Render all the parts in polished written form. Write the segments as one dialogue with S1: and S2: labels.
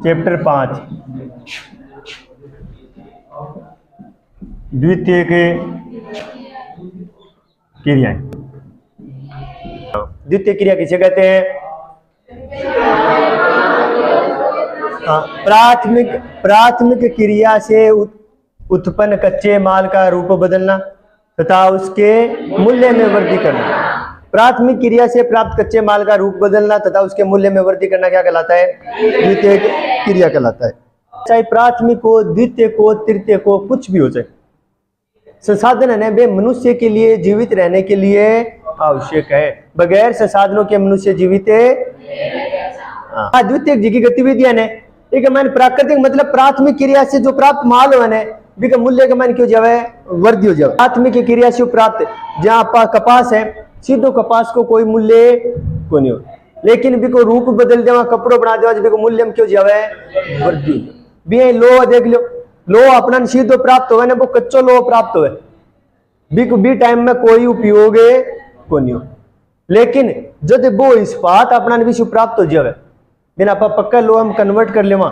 S1: Chapter 5 द्वितीय के क्रियाएं। द्वितीय क्रिया किसे कहते हैं? प्राथमिक क्रिया से उत्पन्न कच्चे माल का रूप बदलना तथा उसके मूल्य में वृद्धि करना। प्राथमिक क्रिया से प्राप्त कच्चे माल का रूप बदलना तथा उसके मूल्य में वृद्धि करना क्या कहलाता है? द्वितीय क्रिया कहलाता है। चाहे प्राथमिक हो, द्वितीय को, तृतीय को, कुछ भी हो जाए, संसाधन है वे मनुष्य के लिए जीवित रहने के लिए आवश्यक है। बगैर संसाधनों के मनुष्य जीवित द्वितीय जी की गतिविधियां ने एक मैंने प्राकृतिक मतलब प्राथमिक क्रिया से जो प्राप्त माल हो ने मूल्य का मान क्यों जावे वृद्धि हो जाए। प्राथमिक क्रिया से प्राप्त जहाँ कपास है, सीधो कपास को कोई मूल्य को नहीं हो, लेकिन भी को रूप बदल देवा, कपड़ों बना देवा, जब मूल्य में क्यों जावे वृद्धि। भी लो देख लो, लो अपना सीधो प्राप्त हो वो कच्चो लो प्राप्त हो भी टाइम में कोई उपयोग को नहीं हो, लेकिन जब वो इस्पात अपना विश्व प्राप्त हो जावे बिना पक्का लो हम कन्वर्ट कर लेवा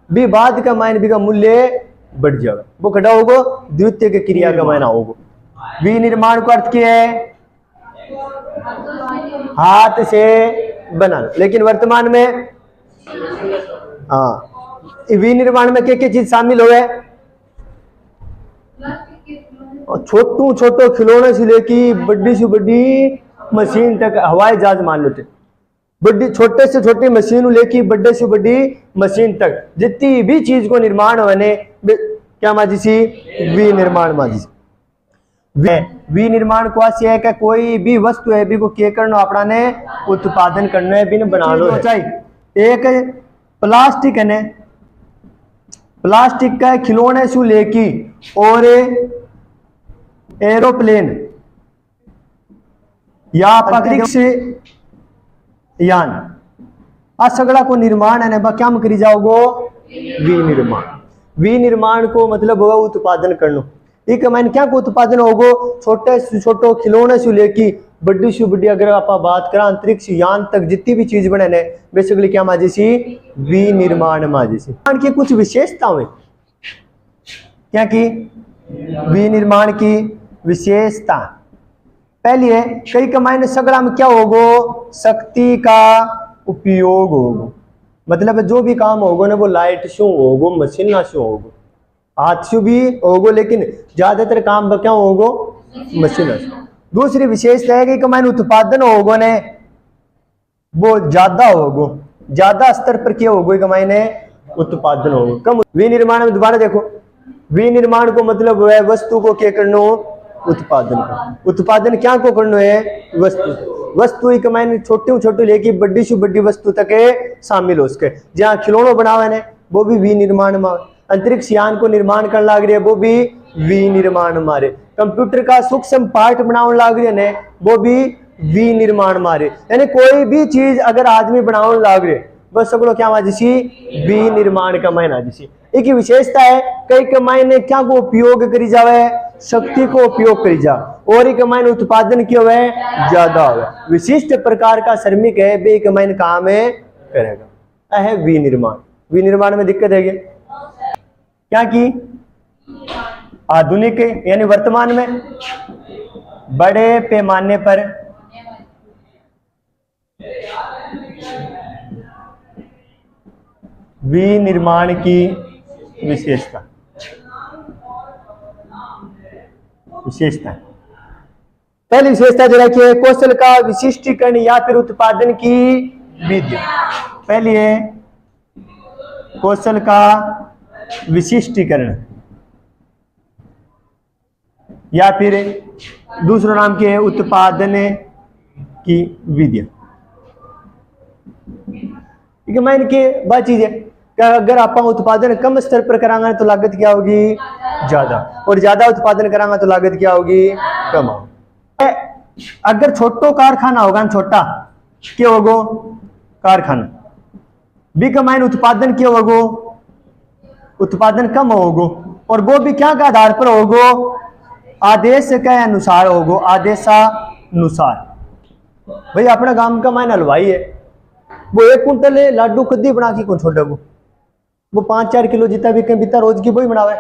S1: भी बाद का मायने भी का मूल्य बढ़ जावे, वो खड़ा होगा द्वितीय के क्रिया का मायना होगा। विनिर्माण का अर्थ क्या है? हाथ से बनाना, लेकिन वर्तमान में विनिर्माण में क्या क्या चीज शामिल हो गए? छोटो खिलौने से लेके बड़ी से बड़ी मशीन तक, हवाई जहाज मान लो, बड़ी छोटे से छोटी मशीन लेके बड़े से बड़ी मशीन तक जितनी भी चीज को निर्माण होने क्या माजी सी विनिर्माण माजी। विनिर्माण को ऐसे है कि कोई भी वस्तु है भी को क्या करना अपना ने उत्पादन करना है, बिन बना लो। एक प्लास्टिक है, प्लास्टिक का खिलौने से लेके और एरोप्लेन या अंतरिक्ष यान आ सगड़ा को निर्माण है ना क्या करी जाओगो? विनिर्माण। विनिर्माण को मतलब होगा उत्पादन करना। एक मैंने क्या को उत्पादन होगो? छोटे से छोटो खिलौने से लेके बड़ी से बड़ी अगर आप बात करें अंतरिक्ष यान तक जितनी भी चीज बने बेसिकली क्या माजी सी विनिर्माण माजी सी। की कुछ विशेषताएं क्या की विनिर्माण की विशेषता पहली है कई कमाई सगड़ा में क्या होगो? शक्ति का उपयोग होगो, मतलब जो भी काम होगो ना वो लाइट शू होगो, मशीन ना शू होगो, हाथ से भी होगो, लेकिन ज्यादातर काम क्या होगो? मशीन। दूसरी विशेषता है कि कमाई उत्पादन होगो ने वो ज्यादा होगो, ज्यादा स्तर पर क्या होगो कमाई ने उत्पादन होगो कम। विनिर्माण में दोबारा देखो, विनिर्माण को मतलब है वस्तु को क्या करना? उत्पादन को। उत्पादन क्या को करना है? वस्तु ही कमाई छोटी लेके बड़ी से बड़ी वस्तु तक शामिल हो सके। जहाँ खिलौनों बनावे ने वो भी विनिर्माण में, अंतरिक्ष यान को निर्माण करने लग रही है वो भी विनिर्माण मारे, कंप्यूटर का सूक्ष्म पार्ट बनाने लग रही है वो भी विनिर्माण मारे। यानी कोई भी चीज अगर आदमी बनाने लग रहे बस सगड़ो क्या माजी विनिर्माण का मायना जिसी। एक विशेषता है कई कमाई ने क्या को उपयोग करी जावे? शक्ति को उपयोग करी जा, और एक कमाई उत्पादन क्यों है ज्यादा हो। विशिष्ट प्रकार का श्रमिक है बे कमाई काम है करेगा है विनिर्माण। विनिर्माण में दिक्कत है क्या की आधुनिक यानी वर्तमान में बड़े पैमाने पर विनिर्माण की विशेषता पहली विशेषता जो रखी है कौशल का विशिष्टीकरण या फिर उत्पादन की विधि। पहली है कौशल का विशिष्टीकरण या फिर दूसरा नाम क्या है उत्पादन की विधि। मैंने के बात चीज है अगर आप उत्पादन कम स्तर पर करांगे तो लागत क्या होगी? ज्यादा, और ज्यादा उत्पादन करांगे तो लागत क्या होगी? कम होगी। अगर छोटो कारखाना होगा, छोटा क्या होगो? कारखाना भी कमाई उत्पादन क्या होगो? उत्पादन कम होगो, और वो भी क्या का आधार पर होगो? आदेश के अनुसार होगो, आदेशानुसार। भाई अपना गांव का मायना हलवाई है वो 1 कुंटल लाडू कद्दी बना के कौन छोड़े, वो 5-4 किलो जितना भी कहीं बीता रोज की वही बनावे।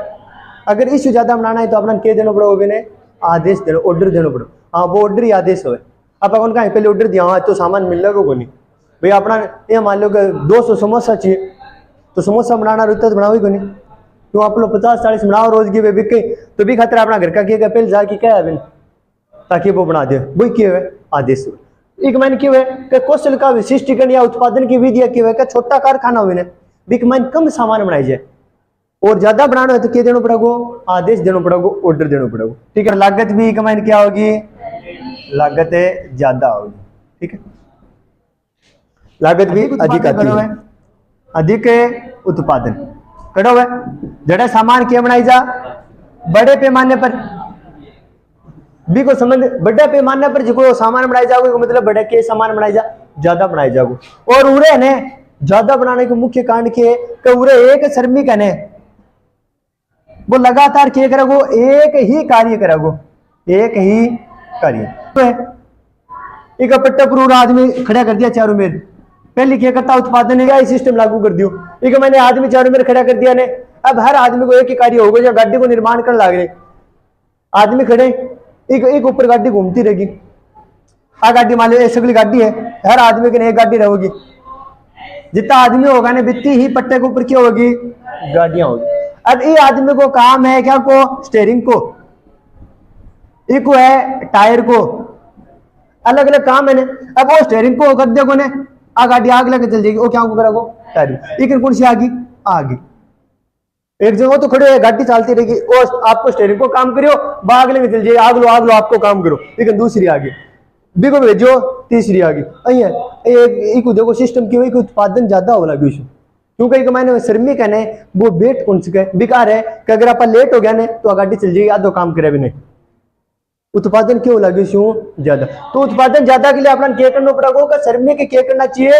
S1: अगर इससे ज्यादा बनाना है तो अपना कह देना पड़ो, भी ने आदेश देना, ऑर्डर देना पड़ो। हाँ वो ऑर्डर ही आदेश हो। अब अपन कहीं पहले ऑर्डर दिया हुआ तो सामान मिल रहा को नहीं भाई, अपना ये मान लो कि 200 समोसा चाहिए तो समोसा बनाना रहता तो बनाओ ही को नहीं, क्यों आप लोग 50-40 बनाओ रोज की वे बिके तो भी खतरा अपना घर का किया पहले जाके क्या है ताकि वो बना दे, वही किए हुए आदेश। एक मैंने क्यों है कि कौशल का विशिष्टीकरण या उत्पादन की विधि क्यों है कि छोटा कारखाना हुए बिक मैंने कम सामान बनाई जाए और ज्यादा बनाना है तो क्या देना पड़ेगा, आदेश देना पड़ेगा, ऑर्डर देना पड़ेगा। ठीक है, लागत भी कमाइन क्या होगी, लागत ज्यादा होगी। ठीक है, लागत भी अधिक आती है, अधिक उत्पादन करो है। जड़ा सामान क्या बनाई जा बड़े पैमाने पर भी को संबंध, बड़े पैमाने पर जो सामान बनाई जाओगे मतलब बड़े के सामान बनाई जा ज्यादा बनाई जाओगे। और उरे ने ज्यादा बनाने के मुख्य कारण के उरे एक श्रमिक है वो लगातार क्या करेगो, एक ही कार्य करेगो, एक ही कार्य। एक पट्टा पर आदमी खड़ा कर दिया चारों मेर, पहले क्या करता उत्पादन का सिस्टम लागू कर दियो, एक मैंने आदमी चारों मेर खड़ा कर दिया ने, अब हर आदमी को एक ही कार्य होगा, जब गाड़ी को निर्माण करने लग रहे आदमी खड़े एक ऊपर गाड़ी घूमती रहेगी। आ गाड़ी मान लो सगली गाड़ी है, हर आदमी के एक गाड़ी रहेगी, जितना आदमी होगा ना बित्ती ही पट्टे के ऊपर क्या होगी, गाड़ियां होगी। अब ये आदमी को काम है क्या को स्टेयरिंग को, एक है टायर को, अलग अलग काम है ना। अब वो स्टेयरिंग को कर देखो ने आ गाड़ी आग लगे चल जाएगी, वो क्या को करेगो टायर, लेकिन कौन सी आगे एक जगह तो खड़े गाड़ी चलती रहेगी, और आपको स्टेयरिंग को काम करियो बाग लेके चल जाइए, आग लो आपको काम करो, लेकिन दूसरी आगे बिको भेजो तीसरी आगे। एक देखो सिस्टम की उत्पादन ज्यादा हो लगे, क्योंकि एक मैंने श्रमिक है ने वो वेट कौन सके बेकार है कि अगर आप लेट हो गया ने तो गाड़ी चल जाएगी, आधो काम करे भी नहीं। उत्पादन क्यों लगे ज्यादा, तो उत्पादन ज्यादा के लिए अपना क्या करना पड़ेगा, श्रमिक क्या करना चाहिए,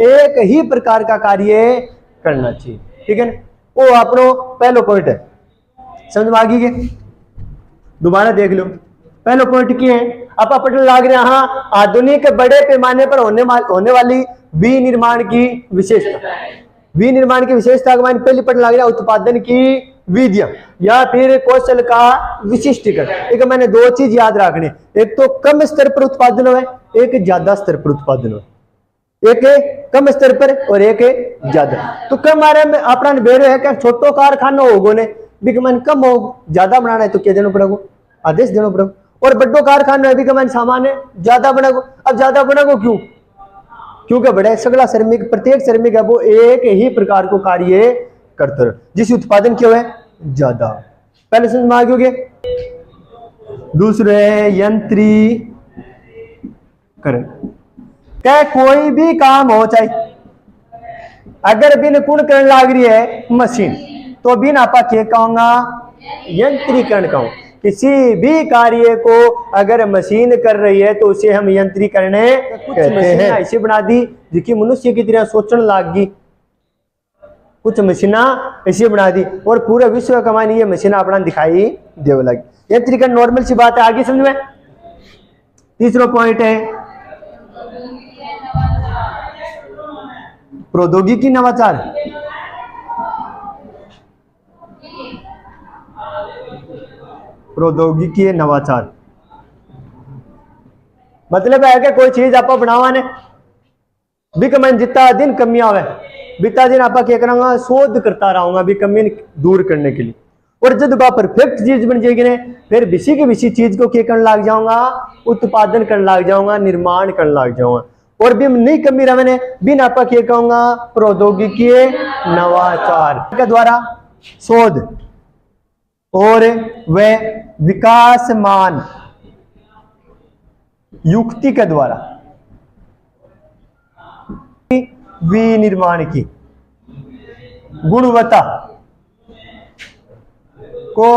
S1: एक ही प्रकार का कार्य करना चाहिए। ठीक है ना, वो अपनो पहलो पॉइंट है, समझ में आ गई के दोबारा देख लो। पहलो पॉइंट क्या है, आप पढ़ने लग रहे हैं आधुनिक बड़े पैमाने पर होने वाली विनिर्माण की विशेषता। विनिर्माण की विशेषता का पहले पढ़ने लग रहा उत्पादन की विधियां या फिर कौशल का विशिष्टीकरण। एक मैंने 2 चीज याद रखनी, एक तो कम स्तर पर उत्पादन हो, एक ज्यादा स्तर पर उत्पादन हो, एक कम स्तर पर और एक ज्यादा। तो कम बारे में अपना बेरो है कि छोटो कारखाना होगो ने भी मन कम हो, ज्यादा बनाना है तो क्या देना पड़ेगा, आदेश देना पड़ेगा। और बड़ो कारखाना है भी कमान सामान है ज्यादा बनेगो। अब ज्यादा बनेगो क्यों, क्योंकि बड़े सगला श्रमिक प्रत्येक श्रमिक है वो एक ही प्रकार को कार्य करते रहे, जिस उत्पादन क्यों है ज्यादा। पहले समझ में आ गए। दूसरे यंत्रीकरण, क्या कोई भी काम हो चाहे अगर बिन कुण करने लग रही है मशीन तो बिन आपा क्या कहूंगा, यंत्रीकरण कहूं। किसी भी कार्य को अगर मशीन कर रही है तो उसे हम यंत्रीकरण कहते हैं। ऐसी बना दी जिसकी मनुष्य की तरह सोचने लग गई, कुछ मशीना ऐसी बना दी और पूरे विश्व का मान ये मशीना अपना दिखाई देने लगी। यंत्रीकरण नॉर्मल सी बात है, आगे समझ में। तीसरा पॉइंट है प्रौद्योगिकी नवाचार। प्रौद्योगिकी नवाचार मतलब है कि कोई चीज आप बनावा ने भी मैं जितना दिन कमी आवे बीता दिन आप क्या करांगा, शोध करता रहूंगा भी कमी दूर करने के लिए। और जब आप परफेक्ट चीज बन जाएगी ने फिर विषय की विषय चीज को क्या करने लग जाऊंगा, उत्पादन करने लग जाऊंगा, निर्माण करने लग जाऊंगा। और भी नहीं कमी रहे ने बिन आप क्या कहूंगा, प्रौद्योगिकी नवाचार के द्वारा शोध और वह विकासमान युक्ति के द्वारा विनिर्माण की गुणवत्ता को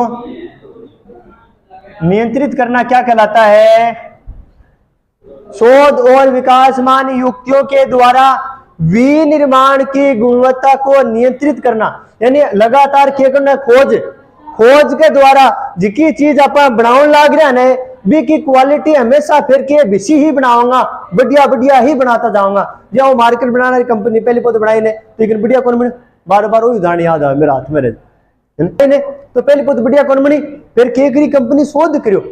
S1: नियंत्रित करना क्या कहलाता है, शोध और विकासमान युक्तियों के द्वारा विनिर्माण की गुणवत्ता को नियंत्रित करना। यानी लगातार क्या करना, खोज के द्वारा जिकी चीज आप बनाने लग रहे हैं बी की क्वालिटी हमेशा फिर के बिसी ही बनाऊंगा, बढ़िया बढ़िया ही बनाता जाऊंगा। जो मार्केट बनाना कंपनी पहले तो बनाई ने, लेकिन बढ़िया कौन बने, बार बार वही उदाहरण याद आवे मेरे हाथ में रहे। तो पहले बहुत बढ़िया कौन बनी, फिर केकरी कंपनी शोध करो,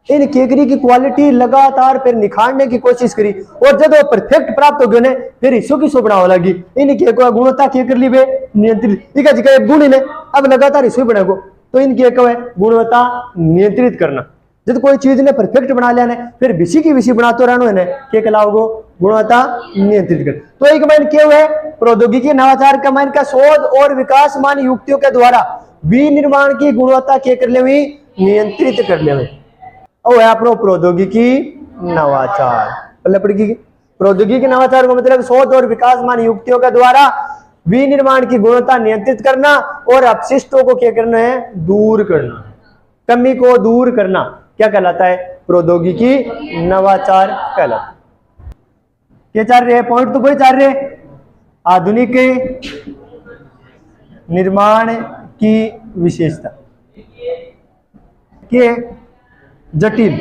S1: इन केकरी की क्वालिटी लगातार फिर निखारने की कोशिश करी, और जब वो परफेक्ट प्राप्त हो गए ने फिर हिस्सों की बनाने लगी। इन केक गुणवत्ता केकर ली नियंत्रित, ठीक है गुण ने अब लगातार हिस्सों बनेगो। तो इन केक गुणवत्ता नियंत्रित करना, जब कोई चीज ने परफेक्ट बना लिया ने फिर विषय की विषय बनाते रहना है क्या कहलाओगो, गुणवत्ता नियंत्रित कर। तो एक माइन क्या है, प्रौद्योगिकी नवाचार का माइन का शोध और विकासमान युक्तियों के द्वारा विनिर्माण की गुणवत्ता क्या कर ले नियंत्रित कर ले, और है अपनो प्रौद्योगिकी नवाचार। प्रौद्योगिकी नवाचार का मतलब शोध और विकासमान युक्तियों के द्वारा विनिर्माण की गुणवत्ता नियंत्रित करना और अपशिष्टों को क्या करना है, दूर करना, कमी को दूर करना, क्या कहलाता है, प्रौद्योगिकी नवाचार कहलाता है। क्या चल रहे हैं पॉइंट, तो कोई चल रहे, आधुनिक निर्माण की विशेषता के जटिल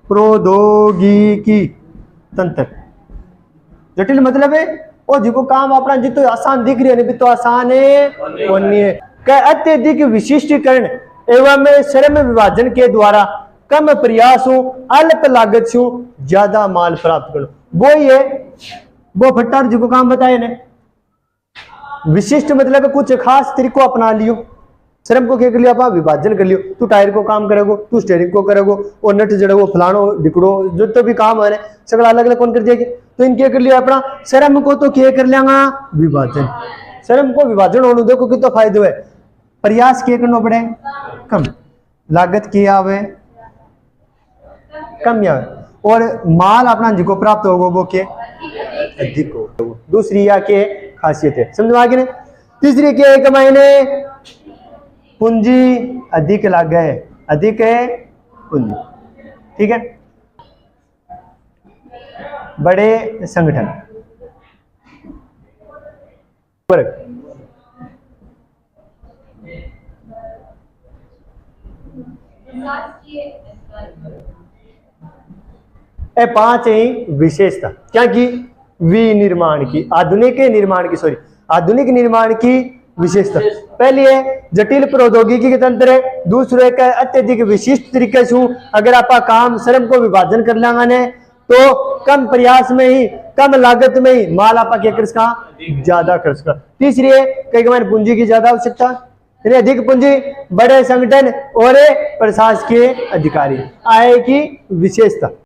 S1: प्रौद्योगिकी तंत्र, जटिल मतलब है वो जिको काम अपना जितो आसान दिख रही है नहीं तो आसान है नहीं है। अत्यधिक विशिष्टीकरण एवं श्रम विभाजन के द्वारा कम प्रयास हो, अल्प लागत से ज्यादा माल प्राप्त करो, वो ही है वो भट्टार जिको काम बताए ने। विशिष्ट मतलब कुछ खास तरीको अपना लियो, श्रम को क्या कर लियो आप विभाजन कर लियो, तू टायर को काम करेगो, तू स्टेयरिंग को करेगो, और नट जड़ेगो, फलानो डिकड़ो, जो तो भी काम है सगला अलग अलग कौन कर देगी। तो इन क्या कर लिया अपना श्रम को तो क्या कर लेंगा विभाजन, श्रम को विभाजन होने देखो कितना फायदे है, प्रयास क्या करना पड़े कम, लागत क्या आवे कम आवे, और माल अपना जिको प्राप्त होगा वो क्या अधिक हो। दूसरी या के खासियत है समझ में आ गई ने। तीसरी क्या है, महीने पूंजी अधिक लागे, अधिक है पूंजी, ठीक है। बड़े संगठन ए पांच ही विशेषता क्या की, विनिर्माण की, आधुनिक निर्माण की, सॉरी आधुनिक निर्माण की विशेषता। पहली है जटिल प्रौद्योगिकी के तंत्र है, दूसरे का अत्यधिक विशिष्ट तरीके से अगर आप काम श्रम को विभाजन कर लेंगे ने तो कम प्रयास में ही कम लागत में ही माल आप क्या कर सका ज्यादा कर सका। तीसरी है कई बार पूंजी की ज्यादा आवश्यकता, अधिक पूंजी, बड़े संगठन और प्रशासकीय अधिकारी आय की विशेषता।